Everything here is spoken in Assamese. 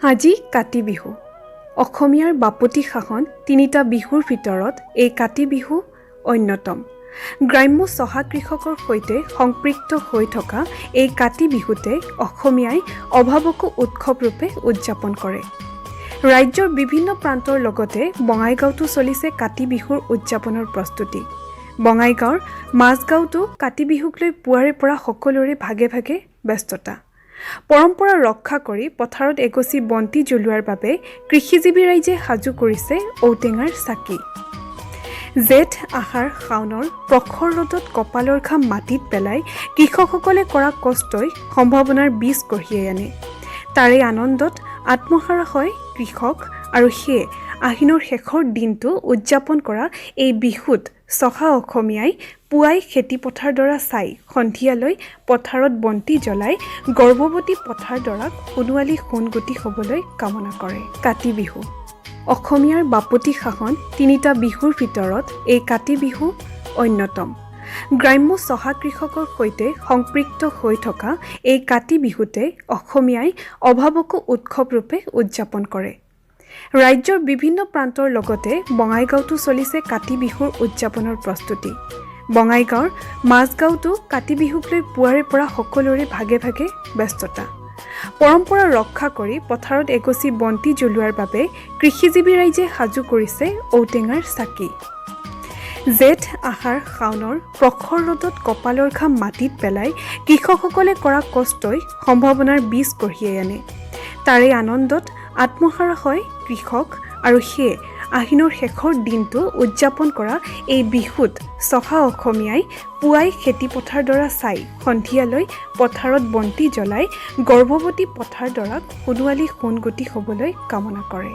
আজি কাতি বিহু অসমীয়াৰ বাপতি সাহন তিনিটা বিহুৰ ভিতৰত এই কাতি বিহু অন্যতম। গ্ৰাম্য চহা কৃষকৰ সৈতে সংপৃক্ত হৈ থকা এই কাতি বিহুতে অসমীয়াই অভাৱকো উৎসৱৰূপে উদযাপন কৰে। ৰাজ্যৰ বিভিন্ন প্ৰান্তৰ লগতে বঙাইগাঁৱতো চলিছে কাতি বিহুৰ উদযাপনৰ প্ৰস্তুতি। বঙাইগাঁৱৰ মাজগাঁৱতো কাতি বিহুক লৈ পুৱাৰে পৰা সকলোৰে ভাগে ভাগে ব্যস্ততা। পৰম্পৰা ৰক্ষা কৰি পথাৰত এগছি বন্তি জ্বলোৱাৰ বাবে কৃষিজীৱী ৰাইজে সাজু কৰিছে ঔটেঙাৰ চাকি। জেঠ আহাৰ শাওনৰ প্ৰখৰ ৰ'দত কপালৰ ঘাম মাটিত পেলাই কৃষকসকলে কৰা কষ্টই সম্ভাৱনাৰ বীজ কঢ়িয়াই আনে। তাৰে আনন্দত আত্মহাৰা হয় কৃষক, আৰু সেয়ে আহিনৰ শেষৰ দিনটো উদযাপন কৰা এই বিহুত চহা অসমীয়াই পুৱাই খেতিপথাৰডৰা চাই সন্ধিয়ালৈ পথাৰত বন্তি জ্বলাই গৰ্ভৱতী পথাৰডৰাক সোণোৱালী সোণগুটি হ'বলৈ কামনা কৰে। কাতি বিহু অসমীয়াৰ বাপতি সাহন তিনিটা বিহুৰ ভিতৰত এই কাতি বিহু অন্যতম। গ্ৰাম্য চহা কৃষকৰ সৈতে সংপৃক্ত হৈ থকা এই কাতি বিহুতে অসমীয়াই অভাৱকো উৎসৱৰূপে উদযাপন কৰে। ৰাজ্যৰ বিভিন্ন প্ৰান্তৰ লগতে বঙাইগাঁৱতো চলিছে কাতি বিহুৰ উদযাপনৰ প্ৰস্তুতি। বঙাইগাঁৱৰ মাজগাঁৱতো কাতি বিহুক লৈ পুৱাৰে পৰা সকলোৰে ভাগে ভাগে ব্যস্ততা। পৰম্পৰা ৰক্ষা কৰি পথাৰত এগছি বন্তি জ্বলোৱাৰ বাবে কৃষিজীৱী ৰাইজে সাজু কৰিছে ঔটেঙাৰ চাকি। জেঠ আহাৰ শাওনৰ প্ৰখৰ ৰ'দত কপালৰ ঘাম মাটিত পেলাই কৃষকসকলে কৰা কষ্টই সম্ভাৱনাৰ বীজ কঢ়িয়াই আনে। তাৰে আনন্দত আত্মহাৰা হয় কৃষক, আৰু সেয়ে আহিনৰ শেষৰ দিনটো উদযাপন কৰা এই বিহুত চহা অসমীয়াই পুৱাই খেতিপথাৰডৰা চাই সন্ধিয়ালৈ পথাৰত বন্তি জ্বলাই গৰ্ভৱতী পথাৰডৰাক সোণোৱালী সোণগুটি হ'বলৈ কামনা কৰে।